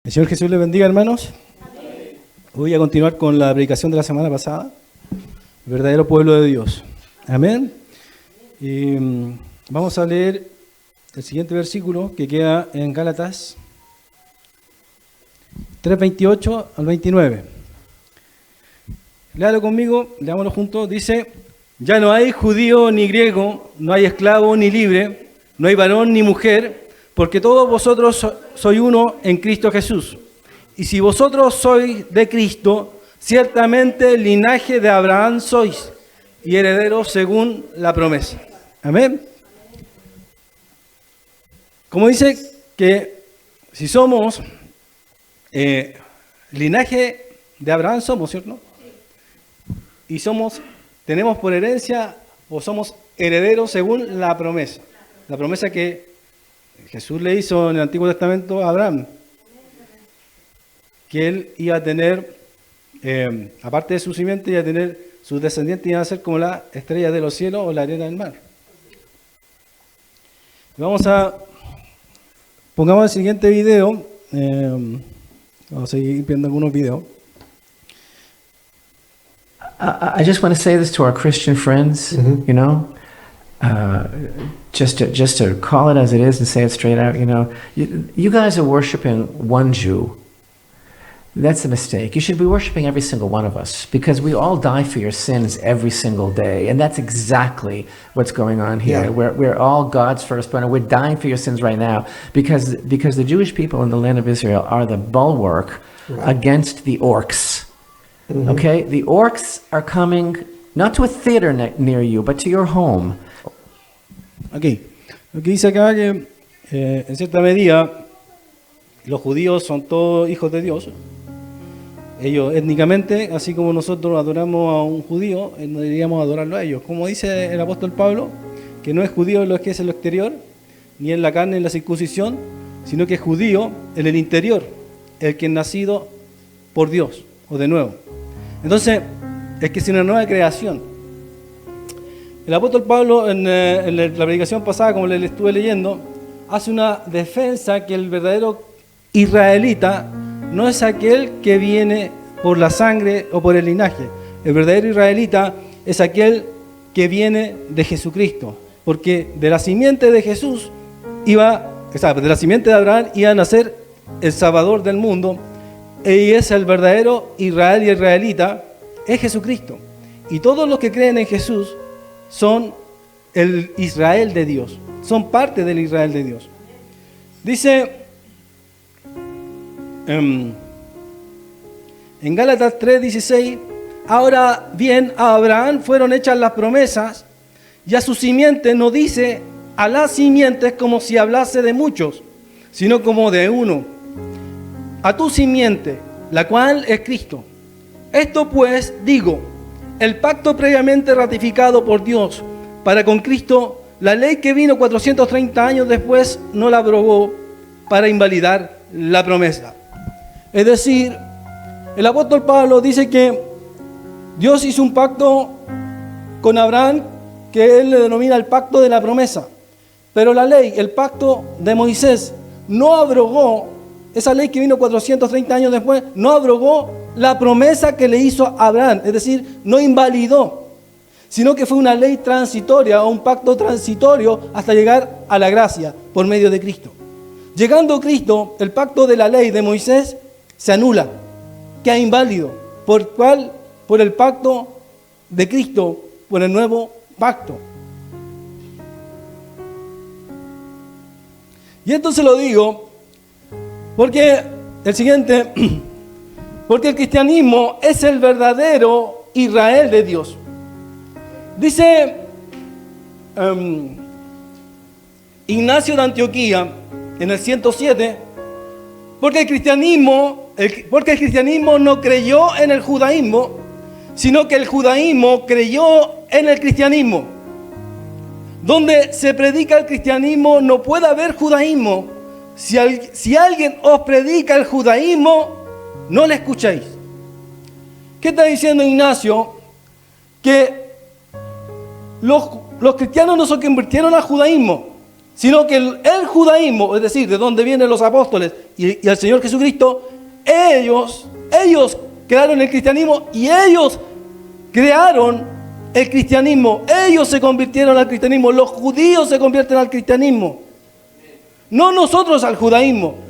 El Señor Jesús les bendiga, hermanos. Amén. Voy a continuar con la predicación de la semana pasada. El verdadero pueblo de Dios. Amén. Y vamos a leer el siguiente versículo que queda en Gálatas 3:28 al 29. Léalo conmigo, leámoslo juntos. Dice: ya no hay judío ni griego, no hay esclavo ni libre, no hay varón ni mujer, porque todos vosotros sois uno en Cristo Jesús. Y si vosotros sois de Cristo, ciertamente linaje de Abraham sois, y herederos según la promesa. Amén. Como dice que si somos linaje de Abraham somos, ¿cierto? Y tenemos por herencia o somos herederos según la promesa. La promesa que Jesús le hizo en el Antiguo Testamento a Abraham, que él iba a tener, aparte de su simiente, iba a tener sus descendientes, iban a ser como las estrellas de los cielos o la arena del mar. Pongamos el siguiente video. Vamos a seguir viendo algunos videos. I just want to say this to our Christian friends, you know, just to call it as it is and say it straight out, you know, you guys are worshiping one Jew. That's a mistake. You should be worshiping every single one of us, because we all die for your sins every single day, and that's exactly what's going on here. Yeah. We're all God's firstborn, and we're dying for your sins right now because the Jewish people in the land of Israel are the bulwark against the orcs. Mm-hmm. Okay, the orcs are coming not to a theater near you, but to your home. Okay, lo que dice acá que en cierta medida los judíos son todos hijos de Dios. Ellos étnicamente, así como nosotros adoramos a un judío, no deberíamos adorarlo a ellos. Como dice el apóstol Pablo, que no es judío lo que es en lo exterior, ni en la carne, en la circuncisión, sino que es judío en el interior, el que es nacido por Dios o de nuevo. Entonces, es que es una nueva creación. El apóstol Pablo, en la predicación pasada, como le estuve leyendo, hace una defensa que el verdadero israelita no es aquel que viene por la sangre o por el linaje. El verdadero israelita es aquel que viene de Jesucristo. Porque de la simiente de Jesús de la simiente de Abraham iba a nacer el Salvador del mundo. Y es el verdadero Israel y israelita, es Jesucristo. Y todos los que creen en Jesús son el Israel de Dios, son parte del Israel de Dios. Dice en Gálatas 3:16: ahora bien, a Abraham fueron hechas las promesas, y a su simiente no dice a las simientes como si hablase de muchos, sino como de uno, a tu simiente, la cual es Cristo. Esto pues digo, el pacto previamente ratificado por Dios para con Cristo, la ley que vino 430 años después no la abrogó para invalidar la promesa. Es decir, el apóstol Pablo dice que Dios hizo un pacto con Abraham que él le denomina el pacto de la promesa. Pero la ley, el pacto de Moisés, no abrogó, esa ley que vino 430 años después, no abrogó la promesa que le hizo a Abraham. Es decir, no invalidó, sino que fue una ley transitoria o un pacto transitorio hasta llegar a la gracia por medio de Cristo. Llegando Cristo, el pacto de la ley de Moisés se anula, queda inválido. ¿Por cuál? Por el pacto de Cristo, por el nuevo pacto. Y esto se lo digo porque porque el cristianismo es el verdadero Israel de Dios. Dice Ignacio de Antioquía en el 107, porque el cristianismo no creyó en el judaísmo, sino que el judaísmo creyó en el cristianismo. Donde se predica el cristianismo no puede haber judaísmo. Si alguien os predica el judaísmo, no le escuchéis. ¿Qué está diciendo Ignacio? Que los cristianos no se convirtieron al judaísmo, sino que el judaísmo, es decir, de donde vienen los apóstoles y el Señor Jesucristo, ellos crearon el cristianismo y ellos crearon el cristianismo. Ellos se convirtieron al cristianismo. Los judíos se convierten al cristianismo, no nosotros al judaísmo.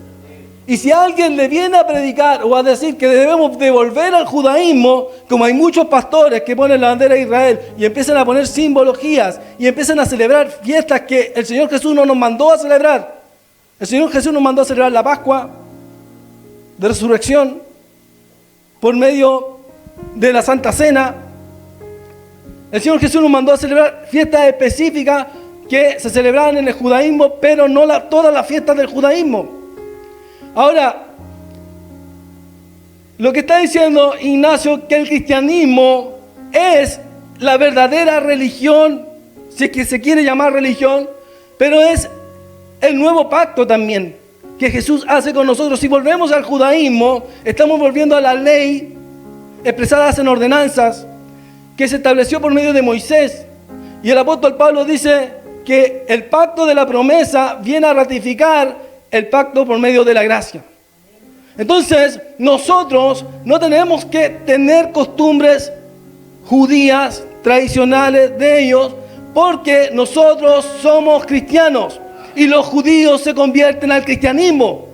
Y si alguien le viene a predicar o a decir que debemos devolver al judaísmo, como hay muchos pastores que ponen la bandera de Israel y empiezan a poner simbologías y empiezan a celebrar fiestas que el Señor Jesús no nos mandó a celebrar. El Señor Jesús nos mandó a celebrar la Pascua de Resurrección por medio de la Santa Cena. El Señor Jesús nos mandó a celebrar fiestas específicas que se celebraban en el judaísmo, pero no todas las fiestas del judaísmo. Ahora, lo que está diciendo Ignacio, que el cristianismo es la verdadera religión, si es que se quiere llamar religión, pero es el nuevo pacto también que Jesús hace con nosotros. Si volvemos al judaísmo, estamos volviendo a la ley expresadas en ordenanzas que se estableció por medio de Moisés. Y el apóstol Pablo dice que el pacto de la promesa viene a ratificar el pacto por medio de la gracia. Entonces, nosotros no tenemos que tener costumbres judías, tradicionales de ellos, porque nosotros somos cristianos y los judíos se convierten al cristianismo.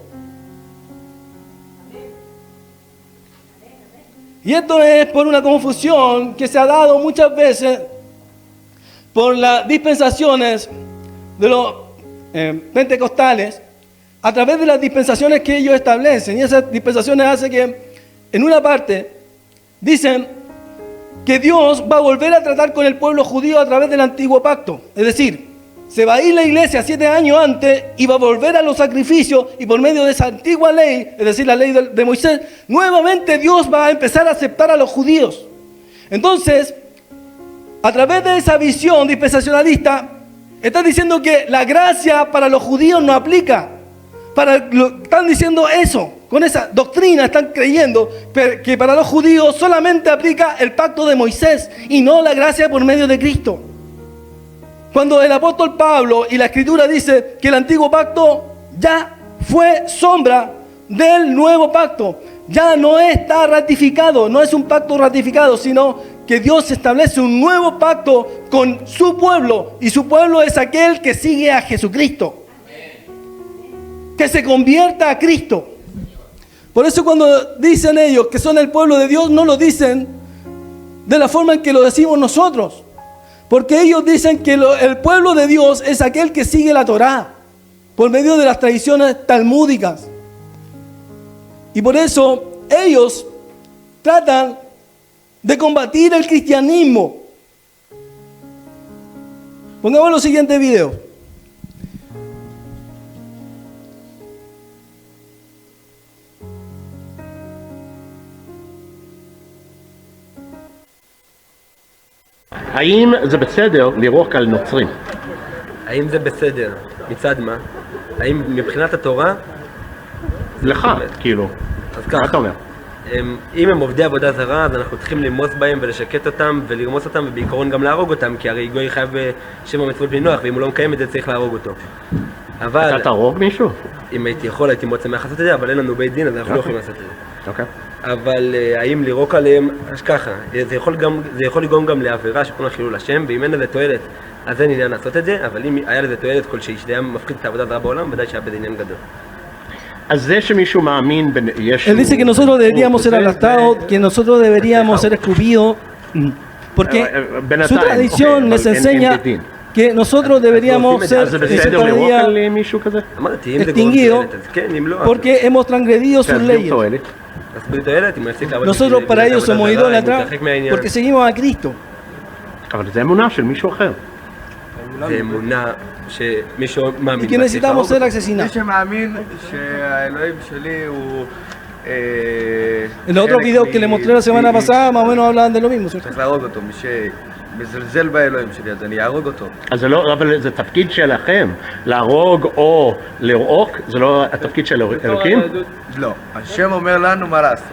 Y esto es por una confusión que se ha dado muchas veces por las dispensaciones de los pentecostales, a través de las dispensaciones que ellos establecen. Y esas dispensaciones hacen que, en una parte, dicen que Dios va a volver a tratar con el pueblo judío a través del antiguo pacto. Es decir, se va a ir la iglesia 7 años antes y va a volver a los sacrificios, y por medio de esa antigua ley, es decir, la ley de Moisés, nuevamente Dios va a empezar a aceptar a los judíos. Entonces, a través de esa visión dispensacionalista, está diciendo que la gracia para los judíos no aplica. Están diciendo eso, con esa doctrina están creyendo que para los judíos solamente aplica el pacto de Moisés y no la gracia por medio de Cristo. Cuando el apóstol Pablo y la Escritura dice que el antiguo pacto ya fue sombra del nuevo pacto, ya no está ratificado, no es un pacto ratificado, sino que Dios establece un nuevo pacto con su pueblo, y su pueblo es aquel que sigue a Jesucristo, que se convierta a Cristo. Por eso cuando dicen ellos que son el pueblo de Dios, no lo dicen de la forma en que lo decimos nosotros, porque ellos dicen que el pueblo de Dios es aquel que sigue la Torá por medio de las tradiciones talmúdicas. Y por eso ellos tratan de combatir el cristianismo. Pongamos los siguientes videos. האם זה בסדר לירוק על נוצרים? האם זה בסדר? מצד מה? האם מבחינת התורה? לך, כאילו. אז מה אתה ככה, אומר? אם הם עובדי עבודה זרה, אז אנחנו צריכים למוס בהם ולשקט אותם ולרמוס אותם, ובעיקרון גם להרוג אותם, כי הרי גוי חייב בשבע מצוות בני נוח, ואם הוא לא מקיים את זה צריך להרוג אותו. אבל אתה תהרוג מישהו? אם הייתי יכול הייתי מאוד שמח לעשות את זה, אבל אין לנו בית דין, אז אנחנו לא יכולים לעשות את זה. אוקיי. אבל האם לירוק עליהם, אז ככה, זה יכול לגרום גם לעבירה שקוראים לה חילול השם, ואם אין לזה תועלת, אז אין עניין לעשות את זה, אבל אם היה לזה תועלת כלשהי, שזה היה מפחית את העבודה זרה בעולם, ודאי שהיה בזה עניין גדול. אז זה שמישהו מאמין בישו... Él dice que nosotros deberíamos ser aplastados, que nosotros deberíamos ser escupidos, porque su tradición les enseña que nosotros deberíamos ser אז זה בסדר לירוק על מישהו כזה? אמרתי, אם זה גורם תועלת, אז כן, אם לא... porque hemos transgredido sus תעזבו leyes. תועלת. אז בלי תועלת, אם יפסיק לעבוד... Nosotros para ellos somos idólatras מתרחק מהעניין. porque seguimos a Cristo. אבל זה אמונה של מישהו אחר. זה אמונה שמישהו מאמין... Y que necesitamos ser מי asesinados. שמאמין שהאלוהים שלי הוא... En los otros videos que les mostré la semana pasada, más o menos hablaban de lo mismo, ¿cierto? צריך להרוג אותו, מי שמזלזל באלוהים שלי, אז אני אהרוג אותו. אז זה לא, אבל זה תפקיד שלכם. להרוג או לרעוק, זה לא התפקיד של אלוקים? לא, השם אומר לנו מה לעשות.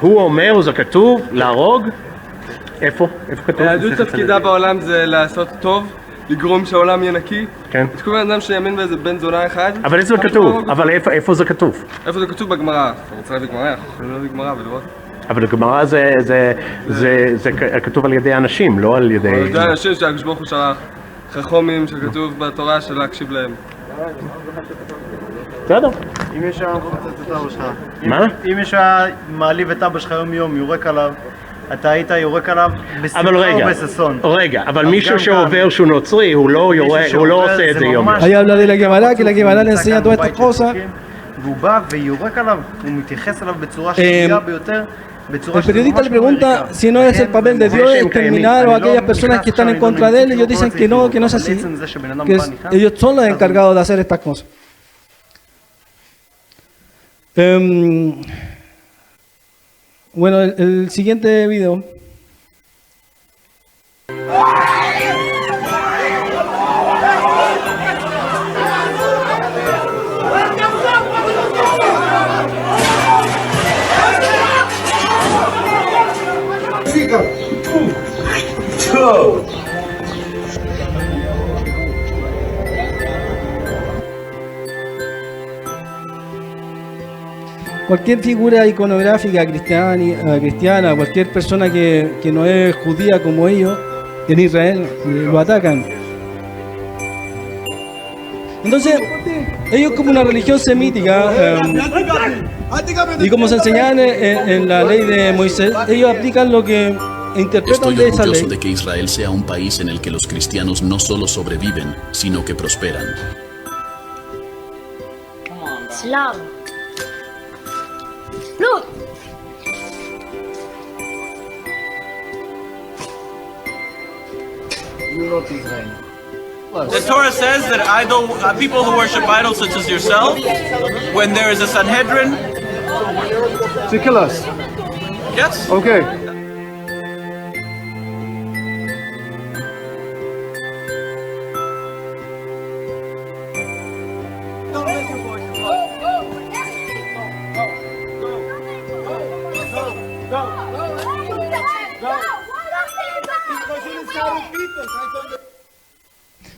הוא אומר, זה כתוב, להרוג? איפה? איפה כתוב? היהדות תפקידה בעולם זה לעשות טוב, לגרום שהעולם יהיה נקי. כן. יש כל בן אדם שיאמין באיזה בן זונה אחד. אבל איזה כתוב? אבל איפה זה כתוב? איפה זה כתוב בגמרא? אתה רוצה להביא גמרא? אנחנו יכולים להביא גמרא ולראות. אבל הגמרא זה כתוב על ידי אנשים, לא על ידי... על ידי אנשים שהקדוש ברוך הוא שלח. חכמים שכתוב בתורה של להקשיב להם. בסדר. אם יש היה מפוצץ את אבא שלך, מה? אם יש היה מעליב את אבא שלך יום יום, יורק עליו, אתה היית יורק עליו בשמחה או בששון. רגע, אבל מישהו שעובר שהוא נוצרי, הוא לא עושה את זה יום. Ahí habla de la Gemara, que la Gemara le enseña todas estas cosas. והוא בא ויורק עליו, הוא מתייחס אליו בצורה שנייה ביותר. El periodista le pregunta si no es el papel de Dios exterminar a aquellas personas que están en contra de él. Ellos dicen que no es así, que ellos son los encargados de hacer estas cosas. Bueno, el siguiente video. Cualquier figura iconográfica cristiana, cualquier persona que no es judía como ellos, en Israel lo atacan. Entonces, ellos como una religión semítica, y como se enseñaba en la ley de Moisés, ellos aplican lo que interpretan Estoy de esa ley. orgulloso de que Israel sea un país en el que los cristianos no solo sobreviven, sino que prosperan. Slava. Look! The Torah says that people who worship idols such as yourself, when there is a Sanhedrin... To kill us? Yes. Okay.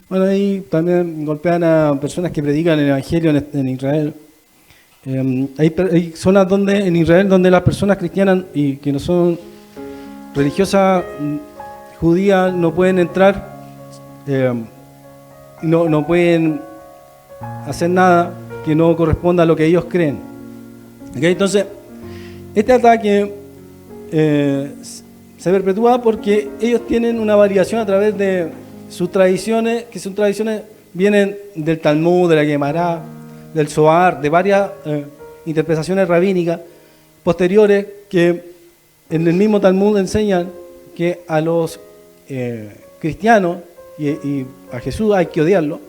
Bueno, ahí también golpean a personas que predican el evangelio en Israel. Hay zonas en Israel donde las personas cristianas y que no son religiosas judías no pueden entrar, no pueden hacer nada que no corresponda a lo que ellos creen. ¿Okay? Entonces, este ataque se perpetúa porque ellos tienen una variación a través de sus tradiciones, que sus tradiciones vienen del Talmud, de la Gemara, del Zohar, de varias interpretaciones rabínicas posteriores que en el mismo Talmud enseñan que a los cristianos y a Jesús hay que odiarlo,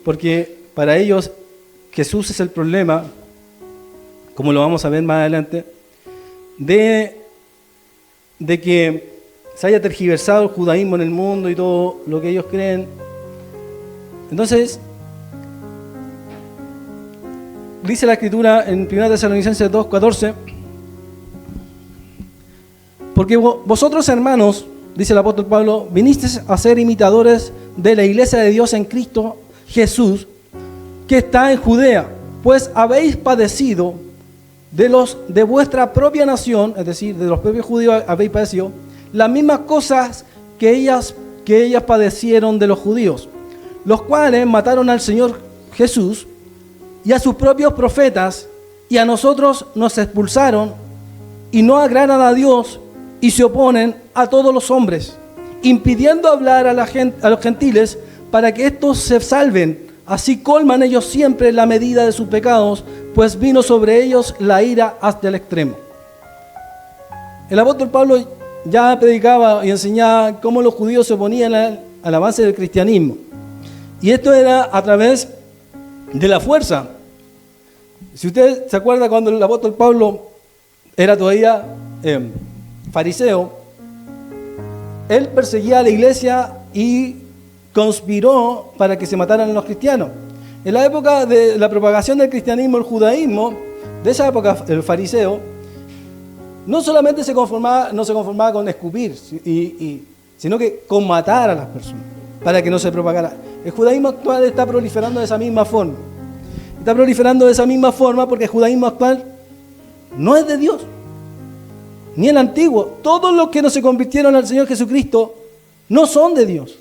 porque para ellos Jesús es el problema, como lo vamos a ver más adelante, de que se haya tergiversado el judaísmo en el mundo y todo lo que ellos creen. Entonces, dice la Escritura en 1 Tesalonicenses 2:14, porque vosotros, hermanos, dice el apóstol Pablo, vinisteis a ser imitadores de la iglesia de Dios en Cristo Jesús, que está en Judea, pues habéis padecido de vuestra propia nación, es decir, de los propios judíos habéis padecido las mismas cosas que ellas padecieron de los judíos, los cuales mataron al Señor Jesús y a sus propios profetas, y a nosotros nos expulsaron, y no agradan a Dios, y se oponen a todos los hombres, impidiendo hablar a los gentiles para que estos se salven. Así colman ellos siempre la medida de sus pecados, pues vino sobre ellos la ira hasta el extremo. El apóstol Pablo ya predicaba y enseñaba cómo los judíos se oponían al avance del cristianismo. Y esto era a través de la fuerza. Si usted se acuerda cuando el apóstol Pablo era todavía fariseo, él perseguía a la iglesia y conspiró para que se mataran los cristianos. En la época de la propagación del cristianismo, el judaísmo, de esa época el fariseo, no solamente no se conformaba con escupir, sino que con matar a las personas. para que no se propagara. El judaísmo actual está proliferando de esa misma forma. Está proliferando de esa misma forma porque el judaísmo actual no es de Dios, ni el antiguo. Todos los que no se convirtieron al Señor Jesucristo no son de Dios.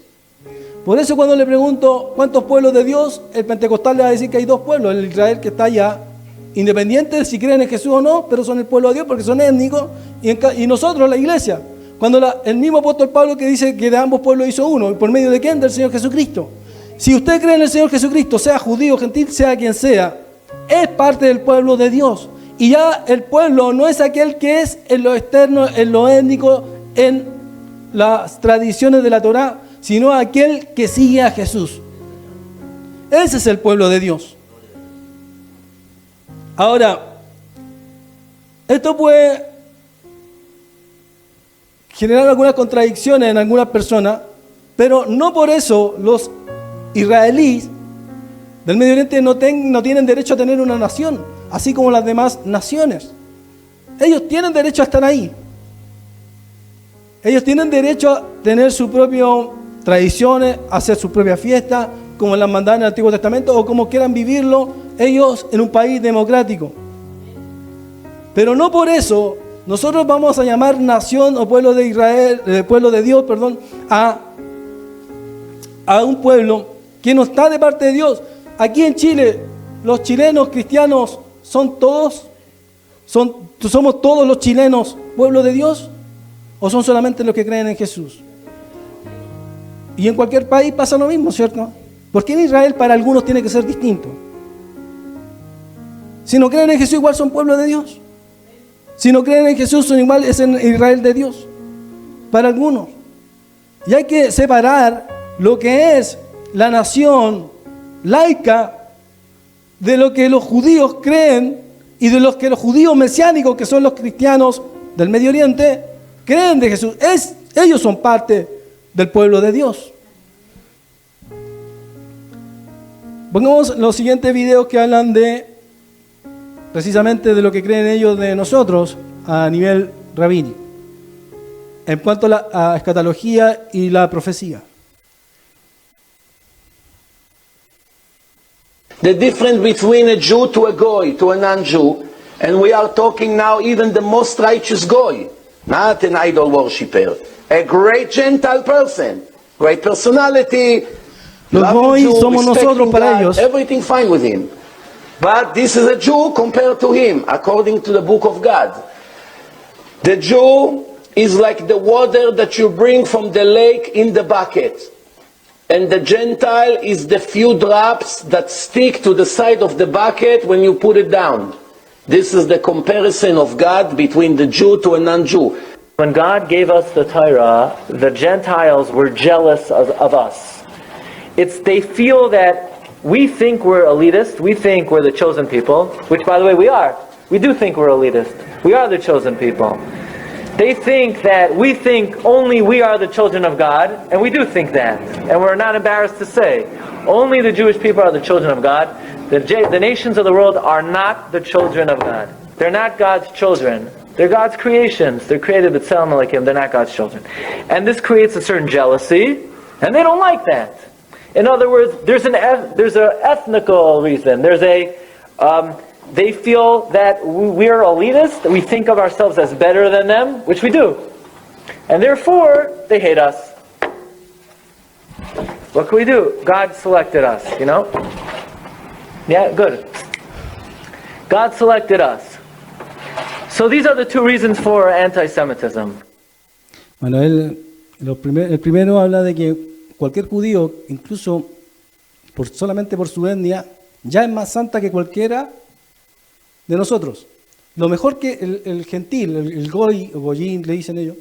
Por eso cuando le pregunto cuántos pueblos de Dios, el pentecostal le va a decir que hay 2 pueblos, el Israel que está allá, independiente de si creen en Jesús o no, pero son el pueblo de Dios porque son étnicos, y nosotros, la iglesia. Cuando el mismo apóstol Pablo que dice que de ambos pueblos hizo uno, ¿por medio de quién? Del Señor Jesucristo. Si usted cree en el Señor Jesucristo, sea judío, gentil, sea quien sea, es parte del pueblo de Dios. Y ya el pueblo no es aquel que es en lo externo, en lo étnico, en las tradiciones de la Torá, sino aquel que sigue a Jesús. Ese es el pueblo de Dios. Ahora, esto puede generar algunas contradicciones en algunas personas, pero no por eso los israelíes del Medio Oriente no tienen derecho a tener una nación, así como las demás naciones. Ellos tienen derecho a estar ahí. Ellos tienen derecho a tener sus propias tradiciones, a hacer su propia fiesta, como las mandaban en el Antiguo Testamento, o como quieran vivirlo ellos en un país democrático. Pero no por eso nosotros vamos a llamar nación o pueblo de Israel, pueblo de Dios, perdón, a un pueblo que no está de parte de Dios. Aquí en Chile, los chilenos cristianos somos todos los chilenos pueblo de Dios, o son solamente los que creen en Jesús. Y en cualquier país pasa lo mismo, ¿cierto? ¿Por qué en Israel para algunos tiene que ser distinto? Si no creen en Jesús, igual son pueblo de Dios. Si no creen en Jesús, son igual, es en Israel de Dios. Para algunos. Y hay que separar lo que es la nación laica de lo que los judíos creen y de los que los judíos mesiánicos, que son los cristianos del Medio Oriente, creen de Jesús. Ellos son parte del pueblo de Dios. Pongamos los siguientes videos que hablan precisamente de lo que creen ellos de nosotros a nivel rabínico, en cuanto a la escatología y la profecía. The difference between a Jew to a goy, to a non-Jew, and we are talking now even the most righteous goy, not an idol worshipper, a great Gentile person, great personality, los goy somos nosotros para ellos. Everything fine with him. But this is a Jew compared to him, according to the book of God. The Jew is like the water that you bring from the lake in the bucket. And the Gentile is the few drops that stick to the side of the bucket when you put it down. This is the comparison of God between the Jew to a non-Jew. When God gave us the Torah, the Gentiles were jealous of us. They feel that we think we're elitist, we think we're the chosen people, which by the way we are. We do think we're elitist. We are the chosen people. They think that we think only we are the children of God, and we do think that. And we're not embarrassed to say, only the Jewish people are the children of God. The nations of the world are not the children of God. They're not God's children. They're God's creations. They're created b'tselem elokim. They're not God's children. And this creates a certain jealousy, and they don't like that. In other words, there's an ethnical reason. They feel that we are elitist, we think of ourselves as better than them, which we do. And therefore, they hate us. What can we do? God selected us, you know? Yeah, good. God selected us. So these are the 2 reasons for anti-Semitism. Bueno, el primero habla de que cualquier judío, incluso solamente por su etnia, ya es más santa que cualquiera de nosotros. Lo mejor que el gentil, el goy o goyín le dicen ellos,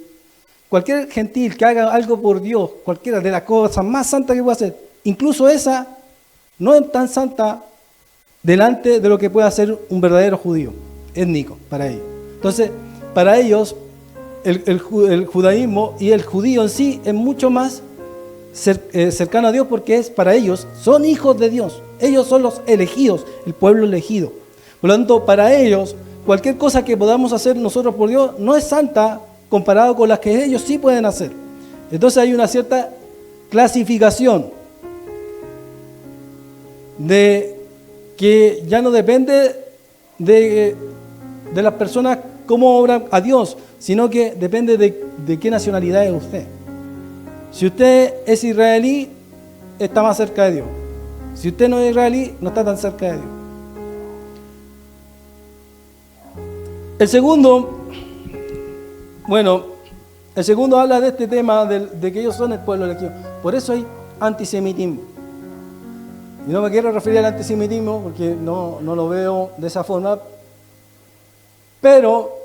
cualquier gentil que haga algo por Dios, cualquiera de las cosas más santas que pueda hacer, incluso esa no es tan santa delante de lo que puede hacer un verdadero judío, étnico para ellos. Entonces, para ellos, el judaísmo y el judío en sí es mucho más cercano a Dios, porque para ellos son hijos de Dios. Ellos son los elegidos, el pueblo elegido. Por lo tanto, para ellos, cualquier cosa que podamos hacer nosotros por Dios no es santa comparado con las que ellos sí pueden hacer. Entonces hay una cierta clasificación de que ya no depende de las personas cómo obran a Dios, sino que depende de qué nacionalidad es usted. Si usted es israelí, está más cerca de Dios. Si usted no es israelí, no está tan cerca de Dios. El segundo habla de este tema de que ellos son el pueblo elegido. Por eso hay antisemitismo. Y no me quiero referir al antisemitismo porque no lo veo de esa forma. Pero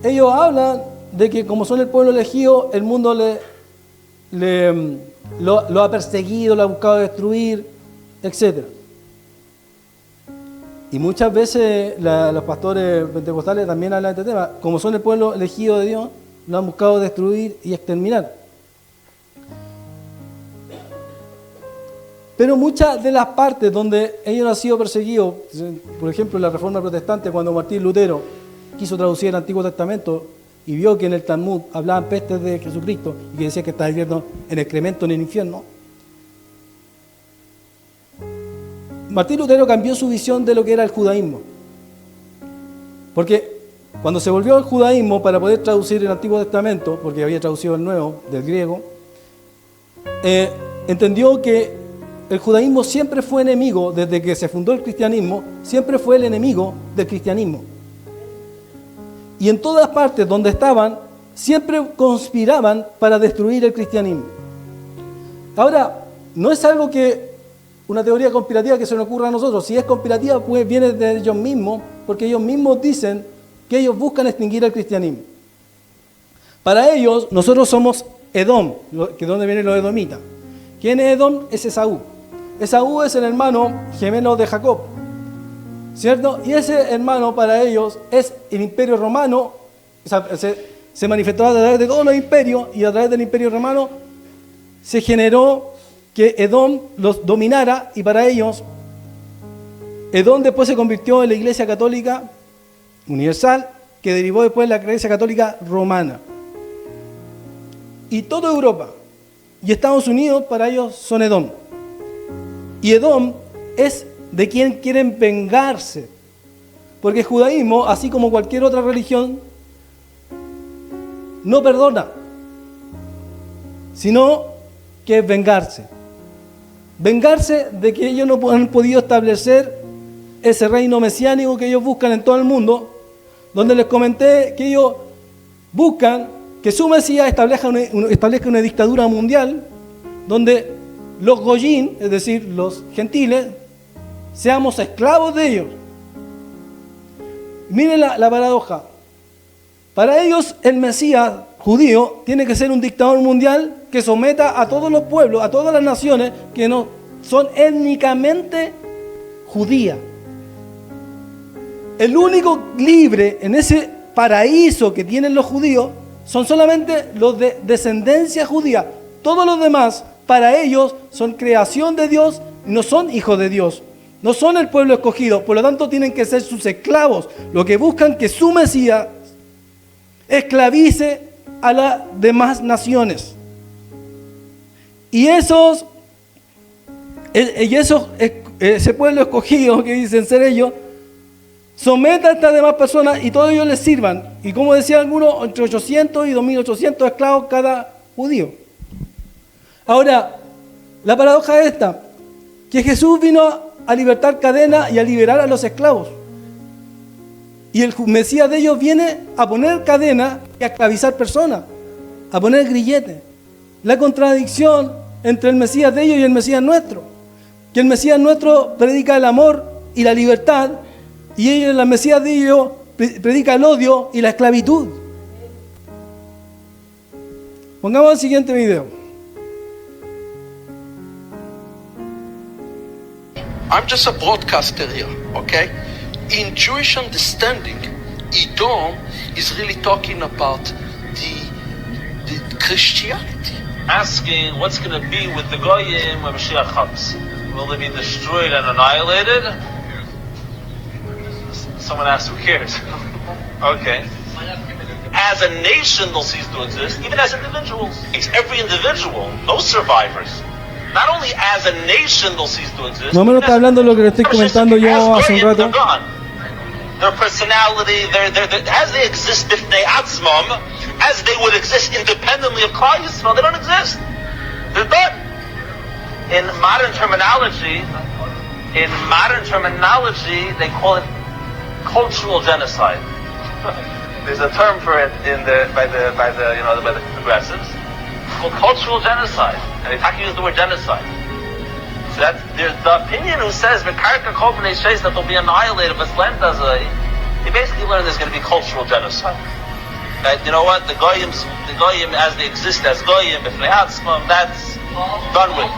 ellos hablan de que como son el pueblo elegido, el mundo lo ha perseguido, lo ha buscado destruir, etc. Y muchas veces los pastores pentecostales también hablan de este tema. Como son el pueblo elegido de Dios, lo han buscado destruir y exterminar. Pero muchas de las partes donde ellos han sido perseguidos, por ejemplo, en la Reforma Protestante, cuando Martín Lutero quiso traducir el Antiguo Testamento y vio que en el Talmud hablaban pestes de Jesucristo y que decía que estaba viviendo en excremento en el infierno, Martín Lutero cambió su visión de lo que era el judaísmo. Porque cuando se volvió al judaísmo para poder traducir el Antiguo Testamento, porque había traducido el Nuevo del griego, entendió que el judaísmo siempre fue enemigo, desde que se fundó el cristianismo, siempre fue el enemigo del cristianismo. Y en todas partes donde estaban, siempre conspiraban para destruir el cristianismo. Ahora, no es algo que una teoría conspirativa que se nos ocurra a nosotros. Si es conspirativa, pues viene de ellos mismos, porque ellos mismos dicen que ellos buscan extinguir el cristianismo. Para ellos, nosotros somos Edom, que es donde vienen los edomitas. ¿Quién es Edom? Es Esaú. Esaú es el hermano gemelo de Jacob, ¿cierto? Y ese hermano para ellos es el imperio romano. O sea, se manifestó a través de todos los imperios y a través del imperio romano se generó que Edom los dominara, y para ellos Edom después se convirtió en la Iglesia Católica Universal, que derivó después en la Iglesia Católica Romana. Y toda Europa y Estados Unidos para ellos son Edom. Y Edom es de quien quieren vengarse, porque el judaísmo, así como cualquier otra religión, no perdona, sino que es vengarse. Vengarse de que ellos no han podido establecer ese reino mesiánico que ellos buscan en todo el mundo, donde les comenté que ellos buscan que su Mesías establezca una dictadura mundial, donde los goyín, es decir, los gentiles, seamos esclavos de ellos. Miren la paradoja. Para ellos el Mesías judío tiene que ser un dictador mundial que someta a todos los pueblos, a todas las naciones que no son étnicamente judías. El único libre en ese paraíso que tienen los judíos son solamente los de descendencia judía. Todos los demás, para ellos, son creación de Dios, no son hijos de Dios, no son el pueblo escogido, por lo tanto tienen que ser sus esclavos. Lo que buscan que su Mesías esclavice a las demás naciones. Y ese pueblo escogido que dicen ser ellos, someta a estas demás personas y todos ellos les sirvan. Y como decían algunos, entre 800 y 2800 esclavos cada judío. Ahora, la paradoja es esta, que Jesús vino a libertar cadenas y a liberar a los esclavos. Y el Mesías de ellos viene a poner cadenas y a esclavizar personas, a poner grilletes. La contradicción entre el Mesías de ellos y el Mesías nuestro, que el Mesías nuestro predica el amor y la libertad, y ellos, el Mesías de ellos, predica el odio y la esclavitud. Pongamos el siguiente video. I'm just a broadcaster here, okay? In Jewish understanding, Edom is really talking about the Christianity. Asking what's going to be with the Goyim when Mashiach comes. Will they be destroyed and annihilated? Someone asked, who cares? Okay. as a nation they'll cease to exist, even as individuals. It's every individual, no survivors. Not only as a nation they'll cease to exist. Más o menos está hablando lo que le estoy comentando yo hace un rato. Their personality, as they exist b'fnei atzmam, as they would exist independently of Klal Yisrael, they don't exist. They're done. In modern terminology, they call it cultural genocide. There's a term for it by the progressives. It's called cultural genocide, and they use the word genocide. So that's there's the opinion who says that they'll be annihilated, but they basically learn there's going to be cultural genocide. That you know what the goyim as they exist as goyim, that's done with.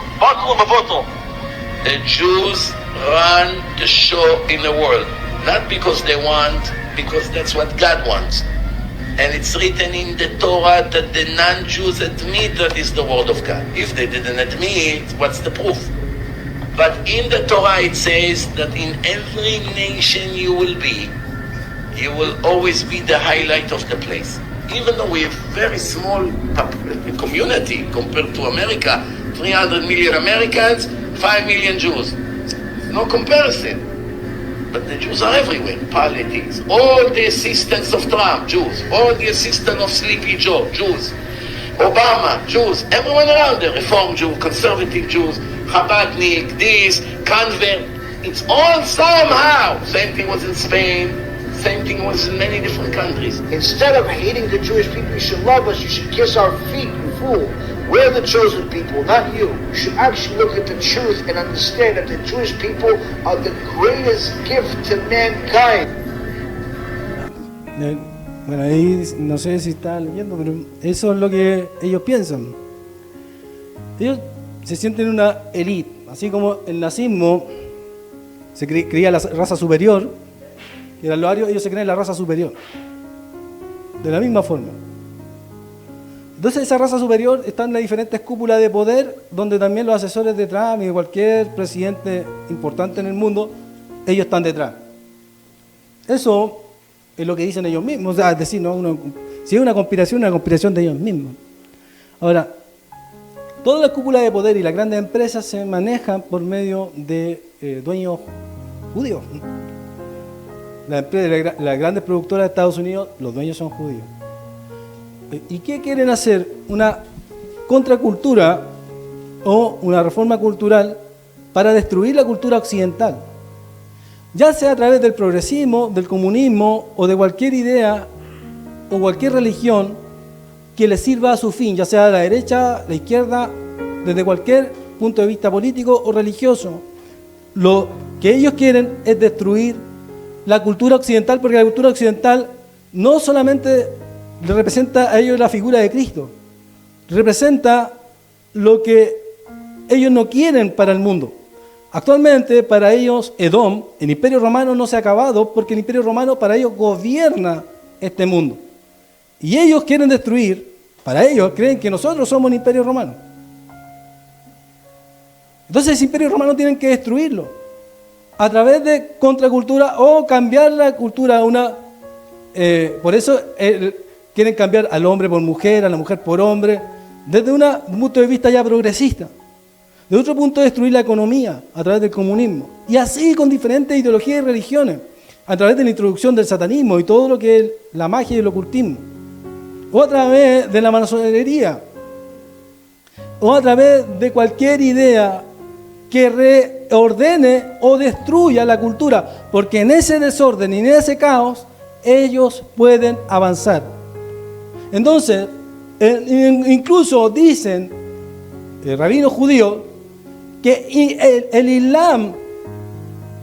The Jews run the show in the world, not because they want, because that's what God wants. And it's written in the Torah that the non-Jews admit that is the word of God. If they didn't admit, what's the proof? But in the Torah it says that in every nation you will always be the highlight of the place. Even though we have very small community compared to America, 300 million Americans, 5 million Jews. No comparison. But the Jews are everywhere. Politics, all the assistants of Trump, Jews. All the assistants of Sleepy Joe, Jews. Obama, Jews. Everyone around there, Reform Jew, Conservative Jews, Chabadnik, this, convert. It's all somehow. Same thing was in Spain. Same thing was in many different countries. Instead of hating the Jewish people, you should love us, you should kiss our feet, you fool. We're the chosen people, not you. You should actually look at the truth and understand that the Jewish people are the greatest gift to mankind. Bueno, ahí no sé si está leyendo, pero eso es lo que ellos piensan. Ellos se sienten una élite, así como el nazismo se creía la raza superior, y el arios ellos se creen la raza superior. De la misma forma. Entonces esa raza superior está en las diferentes cúpulas de poder, donde también los asesores de Trump y de cualquier presidente importante en el mundo, ellos están detrás. Eso es lo que dicen ellos mismos, o sea, es decir, no, si es una conspiración de ellos mismos. Ahora, todas las cúpulas de poder y las grandes empresas se manejan por medio de dueños judíos. Las grandes productoras de Estados Unidos, los dueños son judíos. ¿Y qué quieren hacer? Una contracultura o una reforma cultural para destruir la cultura occidental. Ya sea a través del progresismo, del comunismo o de cualquier idea o cualquier religión que les sirva a su fin, ya sea a la derecha, la izquierda, desde cualquier punto de vista político o religioso. Lo que ellos quieren es destruir la cultura occidental, porque la cultura occidental no solamente le representa a ellos la figura de Cristo, representa lo que ellos no quieren para el mundo. Actualmente para ellos Edom, el Imperio Romano no se ha acabado porque el Imperio Romano para ellos gobierna este mundo. Y ellos quieren destruir, para ellos creen que nosotros somos el Imperio Romano. Entonces ese Imperio Romano tienen que destruirlo a través de contracultura o cambiar la cultura a una... por eso quieren cambiar al hombre por mujer, a la mujer por hombre, desde un punto de vista ya progresista. De otro punto, destruir la economía a través del comunismo. Y así con diferentes ideologías y religiones, a través de la introducción del satanismo y todo lo que es la magia y el ocultismo. O a través de la masonería. O a través de cualquier idea que reordene o destruya la cultura. Porque en ese desorden y en ese caos, ellos pueden avanzar. Entonces, incluso dicen rabinos judíos que el Islam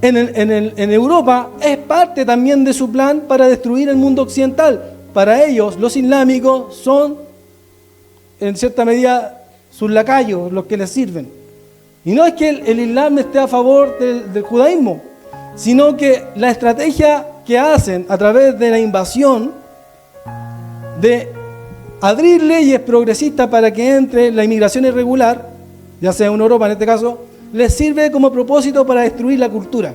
en Europa es parte también de su plan para destruir el mundo occidental. Para ellos, los islámicos son, en cierta medida, sus lacayos, los que les sirven. Y no es que el Islam esté a favor del judaísmo, sino que la estrategia que hacen a través de la invasión, de abrir leyes progresistas para que entre la inmigración irregular, ya sea en Europa en este caso, les sirve como propósito para destruir la cultura.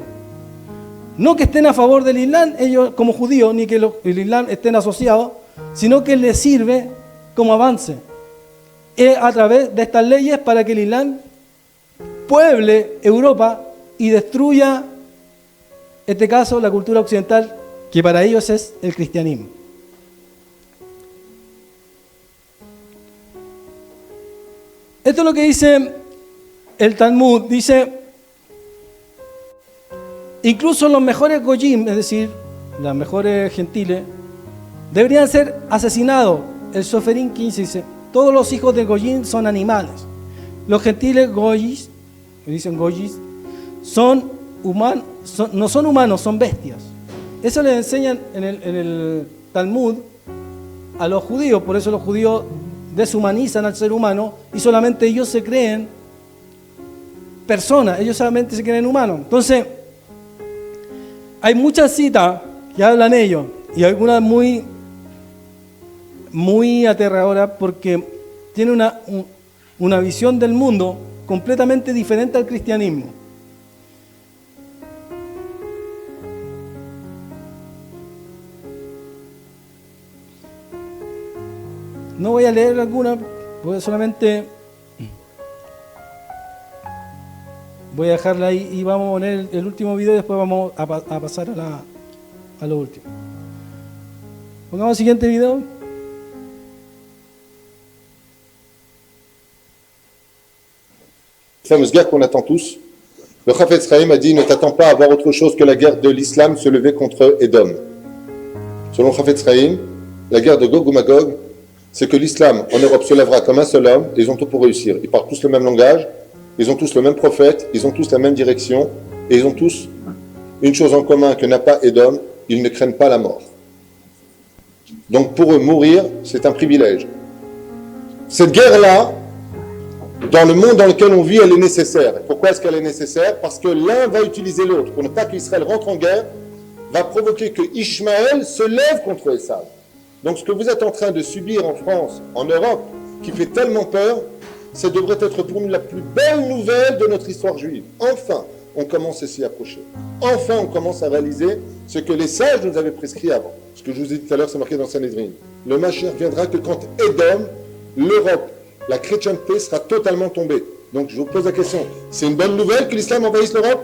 No que estén a favor del Islam, ellos como judíos, ni que el Islam estén asociados, sino que le sirve como avance. A través de estas leyes para que el Islam pueble Europa y destruya, en este caso, la cultura occidental, que para ellos es el cristianismo. Esto es lo que dice el Talmud. Dice, incluso los mejores goyim, es decir, las mejores gentiles, deberían ser asesinados. El Soferín 15 dice, todos los hijos de goyim son animales. Los gentiles goyis, dicen goyis, no son humanos, son bestias. Eso les enseñan en el Talmud a los judíos. Por eso los judíos deshumanizan al ser humano y solamente ellos se creen personas, ellos solamente se creen humanos. Entonces, hay muchas citas que hablan ellos y algunas muy aterradoras porque tienen una visión del mundo completamente diferente al cristianismo. No voy a leer alguna, voy solamente voy a dejarla ahí y vamos a poner el último video y después vamos a pasar a lo último. Pongamos el siguiente video. Fameuse guerre qu'on attend tous. Le Chafetz Chaim a dit, ne t'attends pas à voir autre chose que la guerre de l'islam se lever contre Édom. Selon Chafetz Chaim, la guerre de Gog ou Magog, c'est que l'islam en Europe se lèvera comme un seul homme et ils ont tout pour réussir. Ils parlent tous le même langage, ils ont tous le même prophète, ils ont tous la même direction et ils ont tous une chose en commun que n'a pas Édom, ils ne craignent pas la mort. Donc pour eux, mourir, c'est un privilège. Cette guerre-là, dans le monde dans lequel on vit, elle est nécessaire. Et pourquoi est-ce qu'elle est nécessaire? Parce que l'un va utiliser l'autre. Pour ne pas qu'Israël rentre en guerre, va provoquer que Ishmaël se lève contre Esav. Donc ce que vous êtes en train de subir en France, en Europe, qui fait tellement peur, ça devrait être pour nous la plus belle nouvelle de notre histoire juive. Enfin, on commence à s'y approcher. Enfin, on commence à réaliser ce que les sages nous avaient prescrit avant. Ce que je vous ai dit tout à l'heure, c'est marqué dans Sanhedrin. Le Mashiach viendra que quand Édom, l'Europe, la chrétienté sera totalement tombée. Donc je vous pose la question, c'est une bonne nouvelle que l'islam envahisse l'Europe?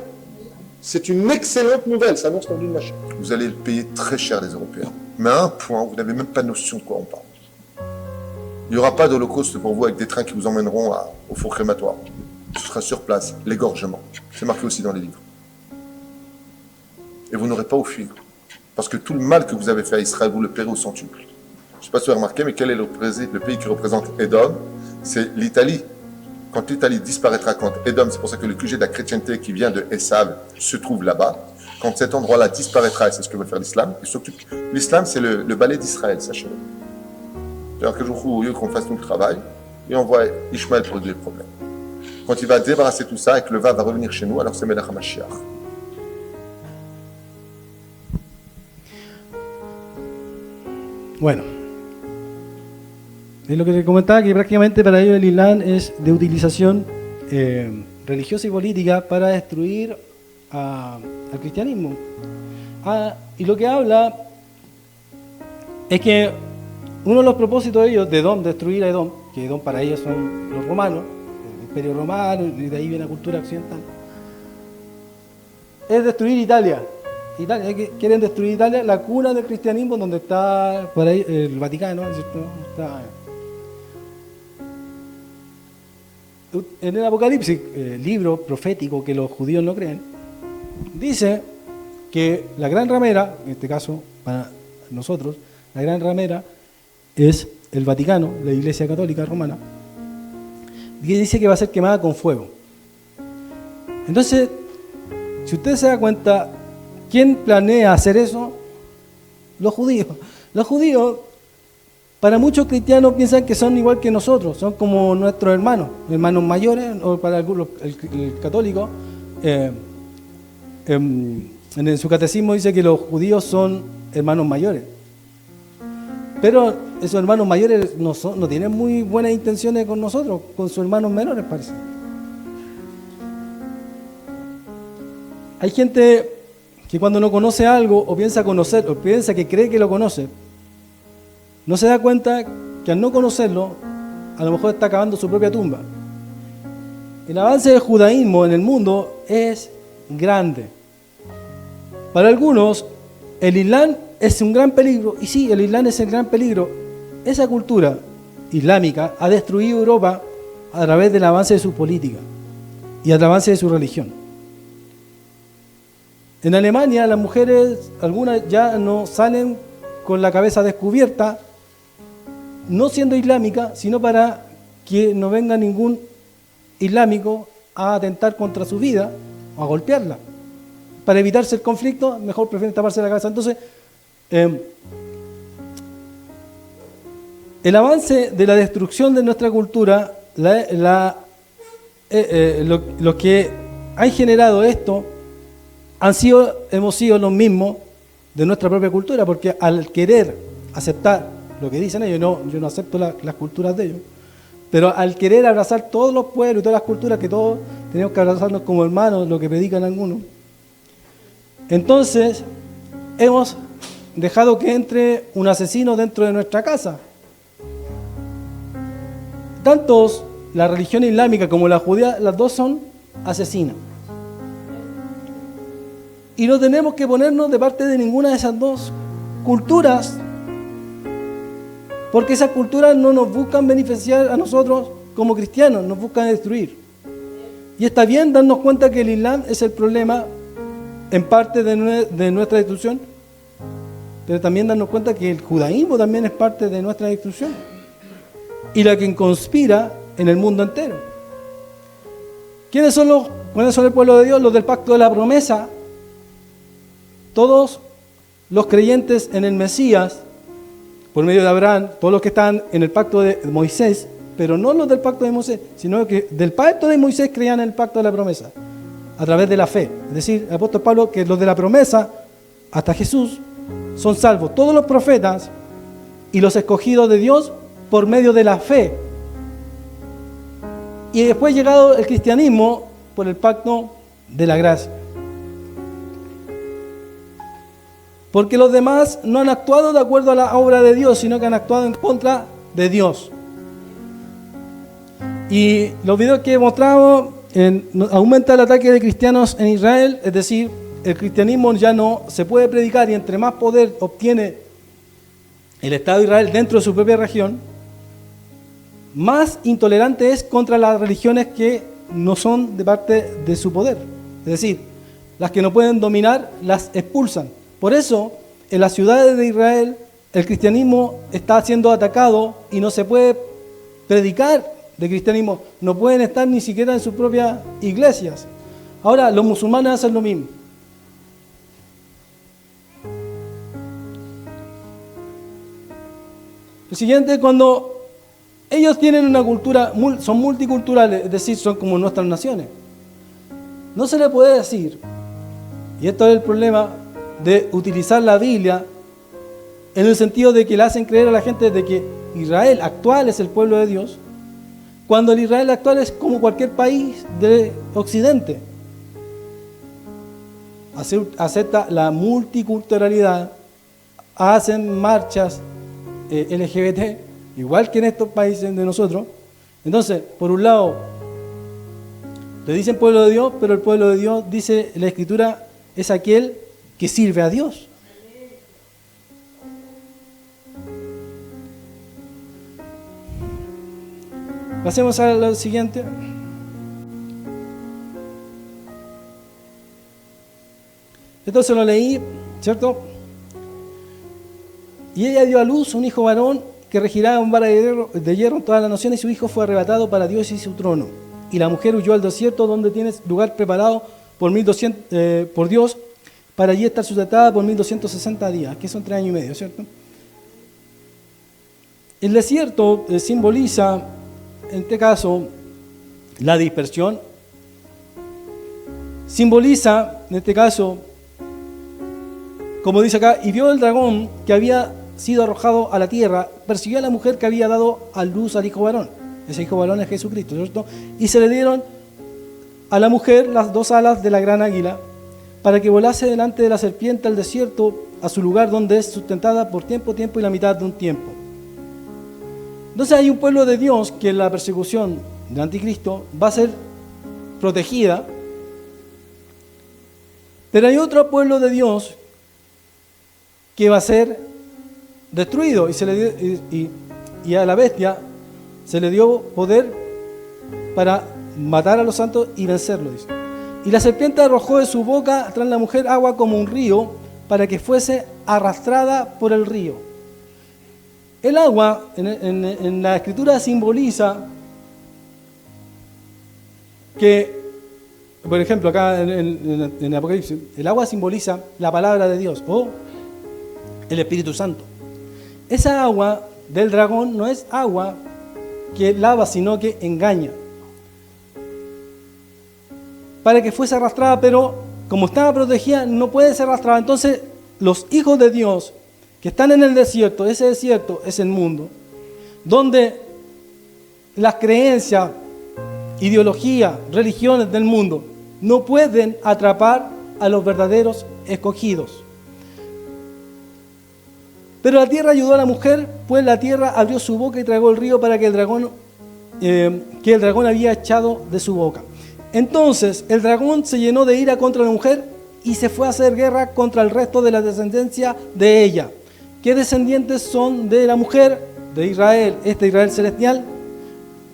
C'est une excellente nouvelle, ça annonce l'envie de Mashiach. Vous allez le payer très cher, les Européens. Mais à un point, vous n'avez même pas notion de quoi on parle. Il n'y aura pas d'holocauste pour vous avec des trains qui vous emmèneront au four crématoire. Ce sera sur place, l'égorgement. C'est marqué aussi dans les livres. Et vous n'aurez pas à fuir. Parce que tout le mal que vous avez fait à Israël, vous le paierez au centuple. Je ne sais pas si vous avez remarqué, mais quel est le pays qui représente Édom? C'est l'Italie. Quand l'Italie disparaîtra, quand Édom, c'est pour ça que le QG de la chrétienté qui vient de Esav se trouve là-bas, quand cet endroit-là disparaîtra, et c'est ce que veut faire l'islam, l'islam c'est le balai d'Israël, sachez-le. C'est-à-dire que je qu'on fasse tout le travail, et on voit Ishmaël pour régler le problème. Quand il va débarrasser tout ça, et que le va revenir chez nous, alors c'est Melech HaMashiach. Bueno, es lo que te comentaba, que prácticamente para ellos el Islam es de utilización religiosa y política para destruir al cristianismo. Y lo que habla es que uno de los propósitos de ellos, de Edom, destruir a Edom, que Edom para ellos son los romanos, el imperio romano, y de ahí viene la cultura occidental, es destruir Italia. Quieren destruir Italia, la cuna del cristianismo, donde está por ahí el Vaticano, ¿cierto? Está en el Apocalipsis, libro profético que los judíos no creen, dice que la gran ramera, en este caso para nosotros, la gran ramera es el Vaticano, la Iglesia Católica Romana, que dice que va a ser quemada con fuego. Entonces, si usted se da cuenta, ¿quién planea hacer eso? Los judíos. Los judíos, para muchos cristianos, piensan que son igual que nosotros, son como nuestros hermanos mayores, o para el católico, en su catecismo dice que los judíos son hermanos mayores. Pero esos hermanos mayores no tienen muy buenas intenciones con nosotros, con sus hermanos menores, parece. Hay gente que cuando no conoce algo, o piensa conocer, o piensa que cree que lo conoce, no se da cuenta que al no conocerlo, a lo mejor está cavando su propia tumba. El avance del judaísmo en el mundo es grande. Para algunos, el Islam es un gran peligro, y sí, el Islam es el gran peligro. Esa cultura islámica ha destruido Europa a través del avance de su política y al avance de su religión. En Alemania las mujeres, algunas ya no salen con la cabeza descubierta, no siendo islámica, sino para que no venga ningún islámico a atentar contra su vida o a golpearla. Para evitarse el conflicto, mejor prefieren taparse la cabeza. Entonces, el avance de la destrucción de nuestra cultura, lo que ha generado esto, hemos sido los mismos de nuestra propia cultura, porque al querer aceptar lo que dicen ellos, yo no acepto las culturas de ellos, pero al querer abrazar todos los pueblos y todas las culturas, que todos tenemos que abrazarnos como hermanos, lo que predican algunos, entonces hemos dejado que entre un asesino dentro de nuestra casa. Tanto la religión islámica como la judía, las dos son asesinas. Y no tenemos que ponernos de parte de ninguna de esas dos culturas, porque esas culturas no nos buscan beneficiar a nosotros como cristianos, nos buscan destruir. Y está bien darnos cuenta que el Islam es el problema en parte de nuestra destrucción, pero también darnos cuenta que el judaísmo también es parte de nuestra destrucción y la que conspira en el mundo entero. ¿Quiénes son el pueblo de Dios? Los del pacto de la promesa. Todos los creyentes en el Mesías, por medio de Abraham, todos los que están en el pacto de Moisés, pero no los del pacto de Moisés, sino que del pacto de Moisés creían en el pacto de la promesa, a través de la fe. Es decir, el apóstol Pablo, que los de la promesa, hasta Jesús, son salvos todos los profetas y los escogidos de Dios por medio de la fe. Y después llegado el cristianismo por el pacto de la gracia. Porque los demás no han actuado de acuerdo a la obra de Dios, sino que han actuado en contra de Dios. Y los videos que he mostrado, aumenta el ataque de cristianos en Israel, es decir, el cristianismo ya no se puede predicar, y entre más poder obtiene el Estado de Israel dentro de su propia región, más intolerante es contra las religiones que no son de parte de su poder. Es decir, las que no pueden dominar las expulsan. Por eso, en las ciudades de Israel, el cristianismo está siendo atacado y no se puede predicar de cristianismo. No pueden estar ni siquiera en sus propias iglesias. Ahora, los musulmanes hacen lo mismo. Lo siguiente, cuando ellos tienen una cultura, son multiculturales, es decir, son como nuestras naciones. No se le puede decir, y esto es el problema de utilizar la Biblia en el sentido de que le hacen creer a la gente de que Israel actual es el pueblo de Dios, cuando el Israel actual es como cualquier país de Occidente. Acepta la multiculturalidad, hacen marchas LGBT, igual que en estos países de nosotros. Entonces, por un lado, le dicen pueblo de Dios, pero el pueblo de Dios, dice la Escritura, es aquel que sirve a Dios. Pasemos a lo siguiente. Entonces lo leí, ¿cierto? Y ella dio a luz un hijo varón que regirá un vara de hierro en todas las naciones, y su hijo fue arrebatado para Dios y su trono. Y la mujer huyó al desierto, donde tiene lugar preparado por Dios, para allí estar sujetada por 1260 días, que son 3 años y medio, ¿cierto? El desierto simboliza, en este caso, la dispersión. Simboliza, en este caso, como dice acá, y vio el dragón que había sido arrojado a la tierra, persiguió a la mujer que había dado a luz al hijo varón. Ese hijo varón es Jesucristo, ¿cierto? Y se le dieron a la mujer las 2 alas de la gran águila, para que volase delante de la serpiente al desierto, a su lugar donde es sustentada por tiempo y la mitad de un tiempo. Entonces hay un pueblo de Dios que en la persecución del anticristo va a ser protegida, pero hay otro pueblo de Dios que va a ser destruido y a la bestia se le dio poder para matar a los santos y vencerlo, dice. Y la serpiente arrojó de su boca tras la mujer agua como un río para que fuese arrastrada por el río. El agua en la escritura simboliza que, por ejemplo, acá en Apocalipsis, el agua simboliza la palabra de Dios o el Espíritu Santo. Esa agua del dragón no es agua que lava, sino que engaña. Para que fuese arrastrada, pero como estaba protegida, no puede ser arrastrada. Entonces, los hijos de Dios que están en el desierto, ese desierto es el mundo, donde las creencias, ideologías, religiones del mundo no pueden atrapar a los verdaderos escogidos. Pero la tierra ayudó a la mujer, pues la tierra abrió su boca y tragó el río para que el dragón había echado de su boca. Entonces el dragón se llenó de ira contra la mujer y se fue a hacer guerra contra el resto de la descendencia de ella. ¿Qué descendientes son de la mujer? De Israel, este Israel celestial.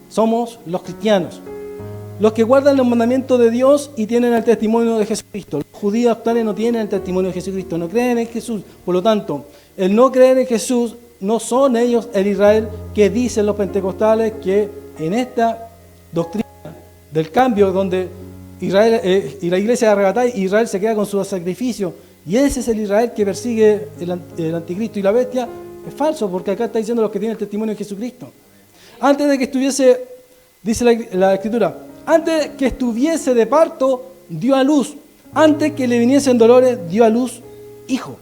Somos los cristianos, los que guardan los mandamientos de Dios y tienen el testimonio de Jesucristo. Los judíos actuales no tienen el testimonio de Jesucristo, no creen en Jesús. Por lo tanto, el no creer en Jesús no son ellos el Israel que dicen los pentecostales que en esta doctrina del cambio donde Israel y la iglesia es arrebatada y Israel se queda con su sacrificio. Y ese es el Israel que persigue el anticristo y la bestia. Es falso, porque acá está diciendo los que tienen el testimonio de Jesucristo. Antes de que estuviese, dice la escritura, antes que estuviese de parto, dio a luz. Antes que le viniesen dolores, dio a luz hijo.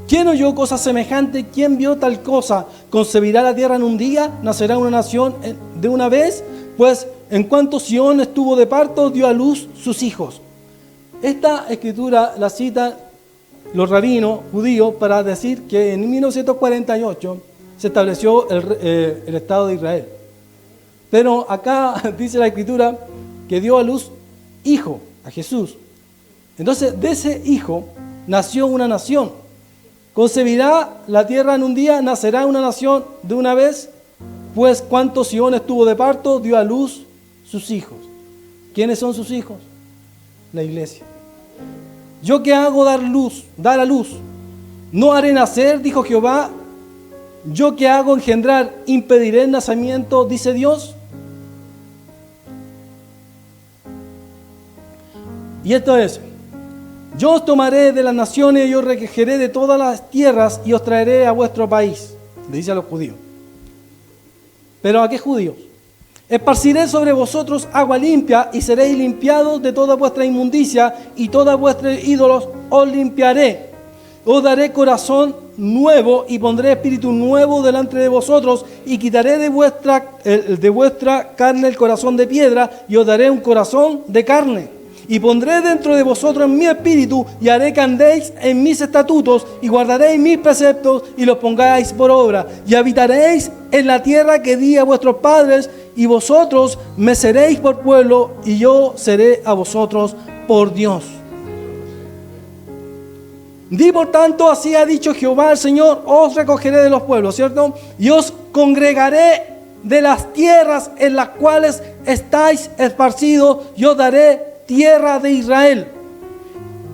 ¿Quién oyó cosa semejante? ¿Quién vio tal cosa? ¿Concebirá la tierra en un día? ¿Nacerá una nación de una vez? Pues en cuanto Sión estuvo de parto, dio a luz sus hijos. Esta escritura la citan los rabinos judíos para decir que en 1948 se estableció el Estado de Israel. Pero acá dice la escritura que dio a luz hijo, a Jesús. Entonces de ese hijo nació una nación. ¿Concebirá la tierra en un día? ¿Nacerá una nación de una vez? Pues cuanto Sión estuvo de parto, dio a luz sus hijos. ¿Quiénes son sus hijos? La iglesia. ¿Yo qué hago? Dar a luz. No haré nacer, dijo Jehová. ¿Yo qué hago? Engendrar. ¿Impediré el nacimiento? Dice Dios. Y esto es: yo os tomaré de las naciones y os recogeré de todas las tierras y os traeré a vuestro país. Le dice a los judíos. ¿Pero a qué judíos? Esparciré sobre vosotros agua limpia y seréis limpiados de toda vuestra inmundicia y todos vuestros ídolos os limpiaré. Os daré corazón nuevo y pondré espíritu nuevo delante de vosotros y quitaré de vuestra carne el corazón de piedra y os daré un corazón de carne. Y pondré dentro de vosotros mi espíritu y haré que andéis en mis estatutos y guardaréis mis preceptos y los pongáis por obra. Y habitaréis en la tierra que di a vuestros padres y vosotros me seréis por pueblo y yo seré a vosotros por Dios. Di por tanto, así ha dicho Jehová el Señor, os recogeré de los pueblos, ¿cierto? Y os congregaré de las tierras en las cuales estáis esparcidos y os daré tierra de Israel,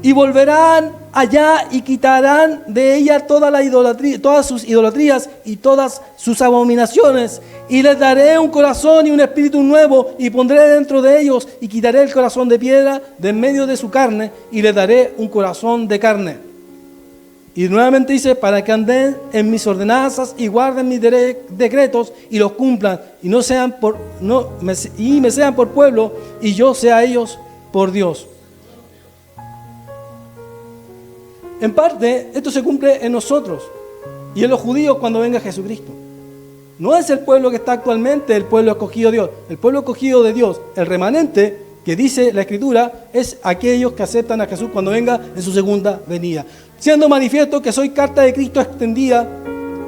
y volverán allá y quitarán de ella toda la idolatría, todas sus idolatrías y todas sus abominaciones, y les daré un corazón y un espíritu nuevo, y pondré dentro de ellos y quitaré el corazón de piedra de en medio de su carne, y les daré un corazón de carne. Y nuevamente dice, para que anden en mis ordenanzas y guarden mis decretos y los cumplan, y me sean por pueblo y yo sea ellos por Dios. En parte, esto se cumple en nosotros y en los judíos cuando venga Jesucristo. No es el pueblo que está actualmente el pueblo escogido de Dios. El pueblo escogido de Dios, el remanente que dice la Escritura, es aquellos que aceptan a Jesús cuando venga en su segunda venida. Siendo manifiesto que soy carta de Cristo extendida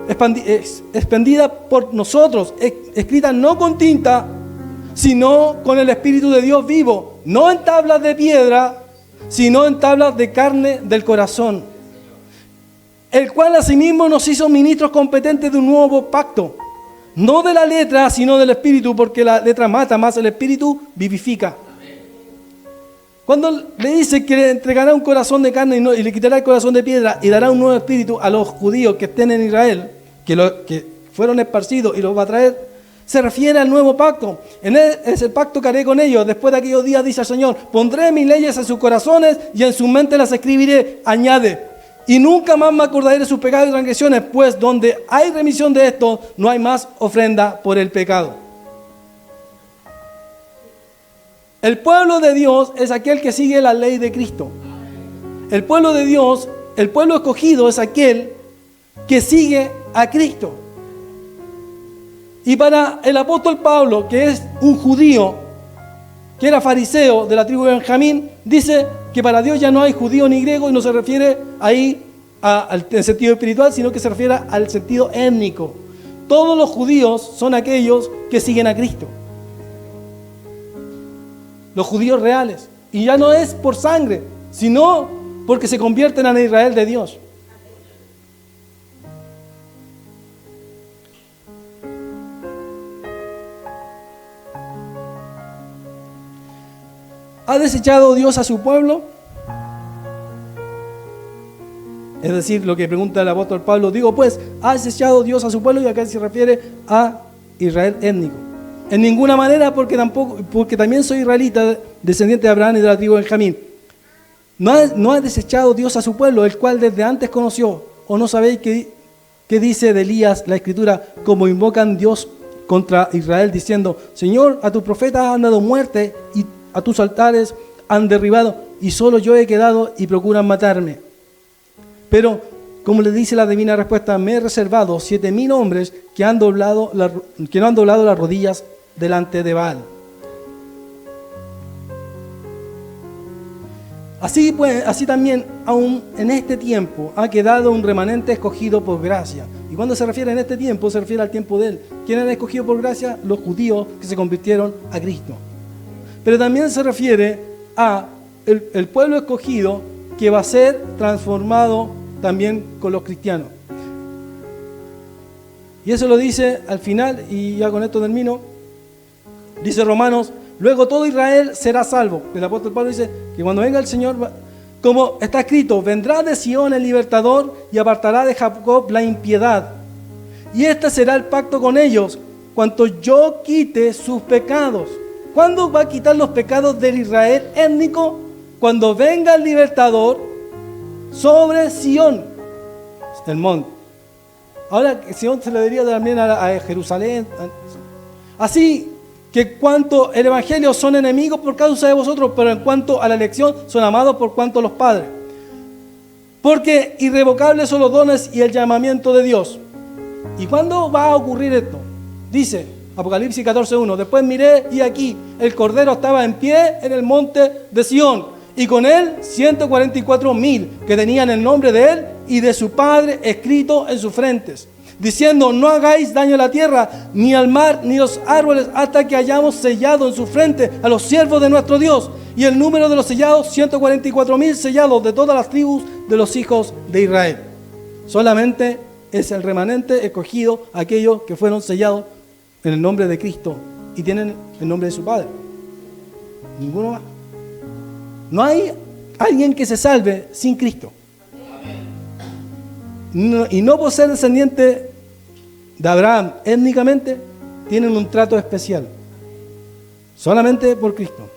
expendida por nosotros, escrita no con tinta, sino con el Espíritu de Dios vivo, no en tablas de piedra, sino en tablas de carne del corazón, el cual asimismo nos hizo ministros competentes de un nuevo pacto, no de la letra, sino del Espíritu, porque la letra mata, más el Espíritu vivifica. Cuando le dice que le entregará un corazón de carne y le quitará el corazón de piedra y dará un nuevo espíritu a los judíos que estén en Israel, que fueron esparcidos, y los va a traer, se refiere al nuevo pacto. En él es el pacto que haré con ellos. Después de aquellos días, dice el Señor, pondré mis leyes en sus corazones y en su mente las escribiré. Añade, y nunca más me acordaré de sus pecados y transgresiones, pues donde hay remisión de esto, no hay más ofrenda por el pecado. El pueblo de Dios es aquel que sigue la ley de Cristo. El pueblo de Dios, el pueblo escogido es aquel que sigue a Cristo. Y para el apóstol Pablo, que es un judío, que era fariseo de la tribu de Benjamín, dice que para Dios ya no hay judío ni griego, y no se refiere ahí al sentido espiritual, sino que se refiere al sentido étnico. Todos los judíos son aquellos que siguen a Cristo. Los judíos reales. Y ya no es por sangre, sino porque se convierten en Israel de Dios. ¿Ha desechado Dios a su pueblo? Es decir, lo que pregunta el apóstol Pablo, digo pues, ¿ha desechado Dios a su pueblo? Y acá se refiere a Israel étnico. En ninguna manera, porque también soy israelita, descendiente de Abraham y de la tribu de Benjamín. No ha desechado Dios a su pueblo, el cual desde antes conoció. ¿O no sabéis qué dice de Elías la Escritura? Como invocan Dios contra Israel, diciendo, Señor, a tus profetas han dado muerte y a tus altares han derribado, y solo yo he quedado y procuran matarme. Pero, como le dice la divina respuesta, me he reservado 7,000 hombres que no han doblado las rodillas delante de Baal. Así pues, así también, aún en este tiempo, ha quedado un remanente escogido por gracia. Y cuando se refiere en este tiempo, se refiere al tiempo de él. ¿Quién era escogido por gracia? Los judíos que se convirtieron a Cristo. Pero también se refiere a el pueblo escogido que va a ser transformado también con los cristianos. Y eso lo dice al final, y ya con esto termino. Dice Romanos, luego todo Israel será salvo. El apóstol Pablo dice que cuando venga el Señor, como está escrito, vendrá de Sion el libertador y apartará de Jacob la impiedad. Y este será el pacto con ellos, cuanto yo quite sus pecados. ¿Cuándo va a quitar los pecados del Israel étnico? Cuando venga el libertador sobre Sion, el monte. Ahora Sion se le diría también a Jerusalén. Así que cuanto el evangelio son enemigos por causa de vosotros, pero en cuanto a la elección son amados por cuanto los padres. Porque irrevocables son los dones y el llamamiento de Dios. ¿Y cuándo va a ocurrir esto? Dice Apocalipsis 14:1, después miré y aquí el Cordero estaba en pie en el monte de Sion, y con él 144,000 que tenían el nombre de él y de su Padre escrito en sus frentes, diciendo, no hagáis daño a la tierra, ni al mar, ni a los árboles, hasta que hayamos sellado en su frente a los siervos de nuestro Dios. Y el número de los sellados, 144,000 sellados de todas las tribus de los hijos de Israel. Solamente es el remanente escogido, aquellos que fueron sellados en el nombre de Cristo y tienen el nombre de su Padre. Ninguno más. No hay alguien que se salve sin Cristo. No, y no por ser descendiente de Abraham étnicamente, tienen un trato especial. Solamente por Cristo.